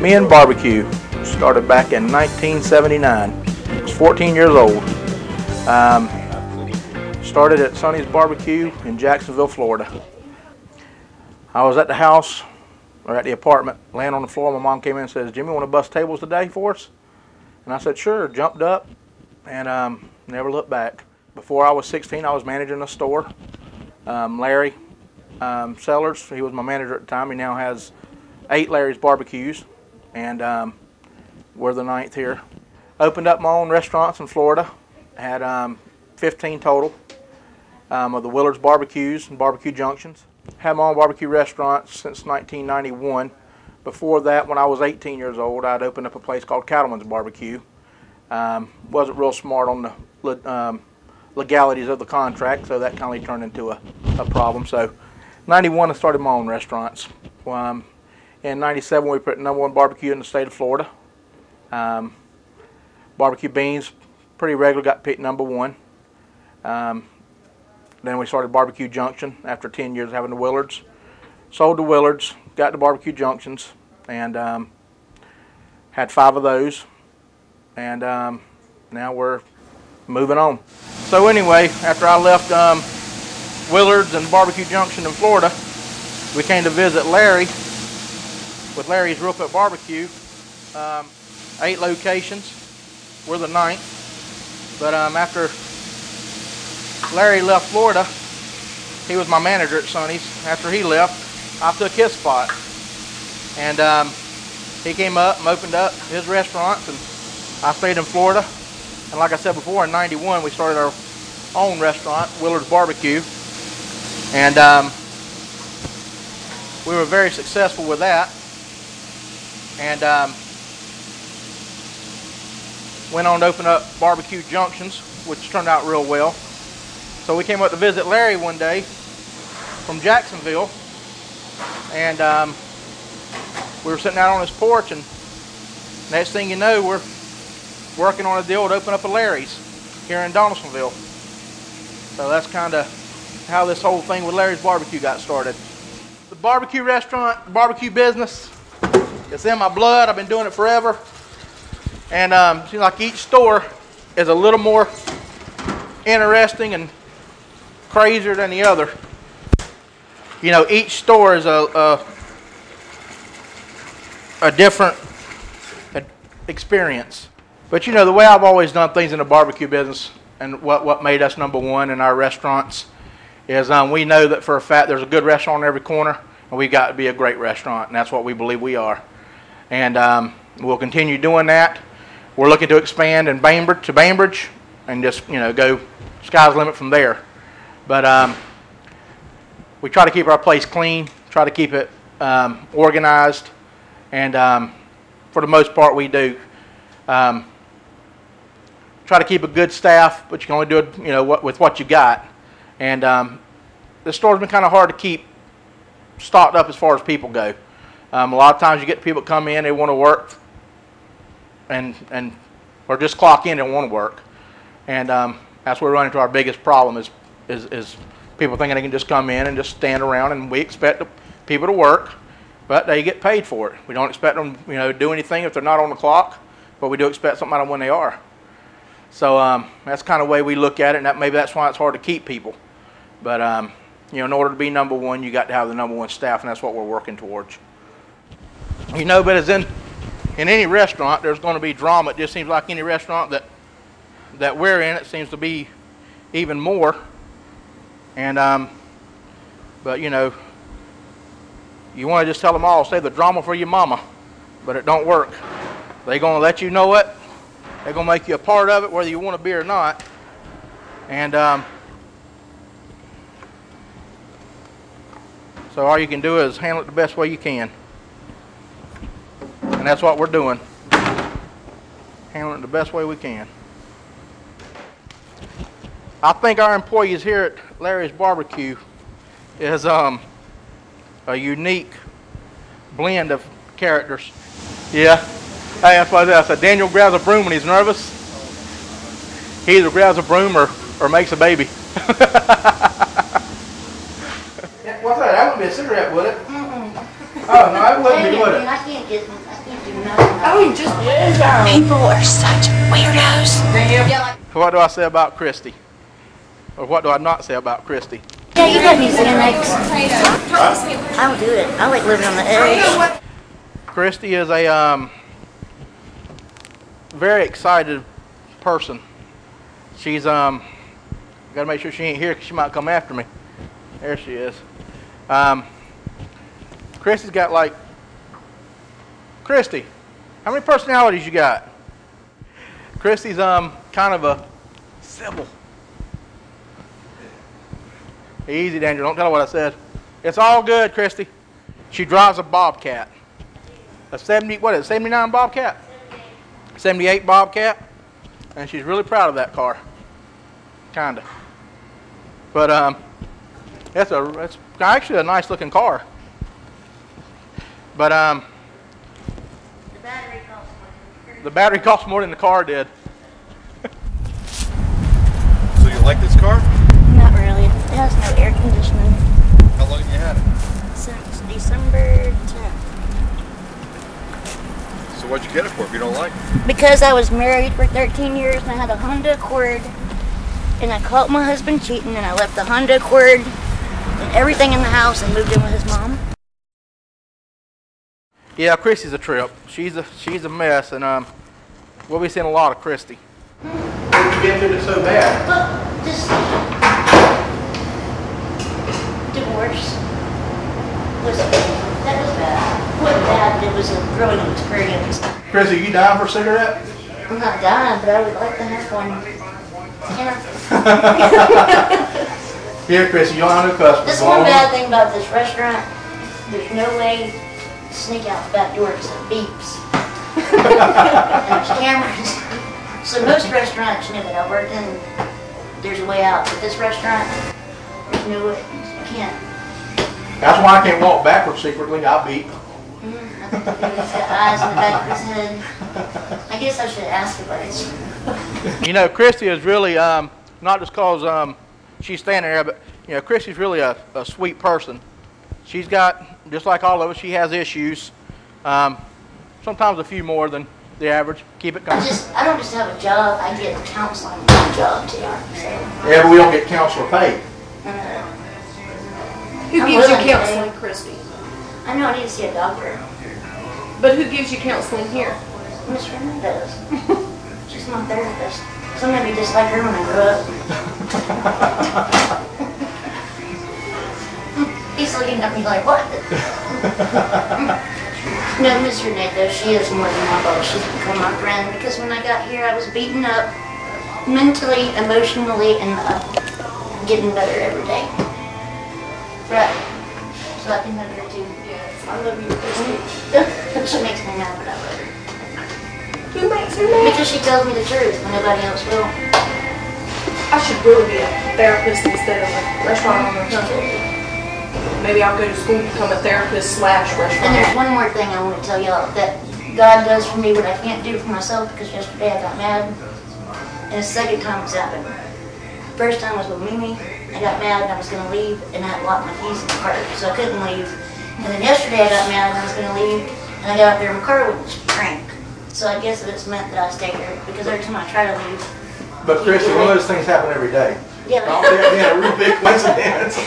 Me and barbecue started back in 1979. I was 14 years old. Started at Sonny's Barbecue in Jacksonville, Florida. I was at the house, or at the apartment, laying on the floor. My mom came in and says, "Jimmy, want to bust tables today for us?" And I said, "Sure." Jumped up and never looked back. Before I was 16, I was managing a store. Larry Sellers, he was my manager at the time. He now has 8 Larry's Barbecues, and we're the 9th here. Opened up my own restaurants in Florida. Had 15 total of the Willard's Barbecues and Barbecue Junctions. Had my own barbecue restaurant since 1991. Before that, when I was 18 years old, I'd opened up a place called Cattleman's Barbecue. Wasn't real smart on the legalities of the contract, so that kind of turned into a problem. So, 91, I started my own restaurants. In 97, we put #1 barbecue in the state of Florida. Barbecue beans, pretty regular, got picked #1. Then we started Barbecue Junction after 10 years having the Willards. Sold the Willards, got the Barbecue Junctions, and had 5 of those. And now we're moving on. So anyway, after I left Willards and Barbecue Junction in Florida, we came to visit Larry with Larry's Real Quick Barbecue. 8 locations. We're the 9th. But after Larry left Florida, he was my manager at Sonny's. After he left, I took his spot. And he came up and opened up his restaurants, and I stayed in Florida. And like I said before, in 91, we started our own restaurant, Willard's Barbecue. And we were very successful with that. And went on to open up Barbecue Junctions, which turned out real well. So we came up to visit Larry one day from Jacksonville. And we were sitting out on his porch, and next thing you know, we're working on a deal to open up a Larry's here in Donaldsonville. So that's kind of how this whole thing with Larry's Barbecue got started. The barbecue restaurant, the barbecue business, it's in my blood. I've been doing it forever. And it seems like each store is a little more interesting and crazier than the other. You know, each store is a different experience. But you know, the way I've always done things in the barbecue business, and what made us #1 in our restaurants, is we know that for a fact there's a good restaurant on every corner, and we've got to be a great restaurant, and that's what we believe we are. And we'll continue doing that. We're looking to expand in Bainbridge, and just, you know, go sky's the limit from there. But we try to keep our place clean, try to keep it organized, and for the most part we do. Try to keep a good staff, but you can only do it, you know, with what you got. And the store's been kind of hard to keep stocked up as far as people go. A lot of times you get people that come in, they want to work, or just clock in and want to work. And that's where we run into our biggest problem is people thinking they can just come in and just stand around, and we expect the people to work, but they get paid for it. We don't expect them, you know, to do anything if they're not on the clock, but we do expect something out of them when they are. So that's kind of the way we look at it, and maybe that's why it's hard to keep people. But you know, in order to be #1, you got to have the #1 staff, and that's what we're working towards. You know, but as in any restaurant, there's going to be drama. It just seems like any restaurant that we're in, it seems to be even more. And but you know, you want to just tell them all, save the drama for your mama, but it don't work. They're going to let you know it. They're going to make you a part of it, whether you want to be or not. And so all you can do is handle it the best way you can. And that's what we're doing. Handling it the best way we can. I think our employees here at Larry's Barbecue is a unique blend of characters. Yeah. Hey, that's what I said. Daniel grabs a broom when he's nervous. He either grabs a broom or makes a baby. What's that? That wouldn't be a cigarette, would it? Mm-mm. Oh, no, that wouldn't be, would it? I can't do Oh, just people are such weirdos. What do I say about Christy? Or what do I not say about Christy? Yeah, you let me Xanax. I'll do it. I like living on the edge. Christy is a very excited person. She's gotta make sure she ain't here because she might come after me. There she is. Christy's got like, Christy, how many personalities you got? Christy's kind of a civil. Easy, Danger. Don't tell her what I said. It's all good, Christy. She drives a Bobcat. A 79 Bobcat? 78 Bobcat. And she's really proud of that car. Kinda. But it's actually a nice looking car. But the battery costs more than the car did. So you like this car? Not really. It has no air conditioning. How long have you had it? Since December 10th. So what'd you get it for if you don't like it? Because I was married for 13 years and I had a Honda Accord. And I caught my husband cheating and I left the Honda Accord and everything in the house and moved in with his mom. Yeah, Christy's a trip. She's a mess, and we'll be seeing a lot of Christy. What did you get to that's so bad? Well, just divorce that was bad. It wasn't bad. It was a growing experience. Christy, you dying for a cigarette? I'm not dying, but I would like to have one. Yeah. Here, Christy, you don't have no customer. This one bad thing about this restaurant, there's no way to sneak out the back door because it beeps. And there's cameras. So most restaurants, you know, that I worked in, there's a way out. But this restaurant, there's no way. You can't. That's why I can't walk backwards secretly. I'll beep. I think he's got eyes in the back of his head. I guess I should ask about it. You know, Christy is really, not just because she's standing there, but, you know, Christy's really a sweet person. She's got, just like all of us, she has issues. Sometimes a few more than the average. Keep it going. I don't just have a job, I get counseling job too. So. Yeah, but we don't get counselor paid. Who gives you counseling, Christy? I know I need to see a doctor. But who gives you counseling here? Miss Fernandez. She's my therapist. So I'm going to be just like her when I grow up. He's looking at me like, what? No, Miss Fernandez, she is more than my boss. She's become my friend because when I got here, I was beaten up mentally, emotionally, and getting better every day. Right. So I think I'm here too. Yes, I love you, Christy. She makes me mad, but I love her. Who makes her mad? Because she tells me the truth when nobody else will. I should really be a therapist instead of a restaurant owner. Maybe I'll go to school and become a therapist / restaurant. And there's one more thing I want to tell y'all that God does for me what I can't do for myself because yesterday I got mad. And the second time it's happened. First time was with Mimi. I got mad and I was going to leave and I had locked my keys in the car so I couldn't leave. And then yesterday I got mad and I was going to leave and I got out there and my car wouldn't crank. So I guess it's meant that I stay here because every time I try to leave. But Christy, one of those things happen every day. Yeah. I don't think that'd be a real big coincidence.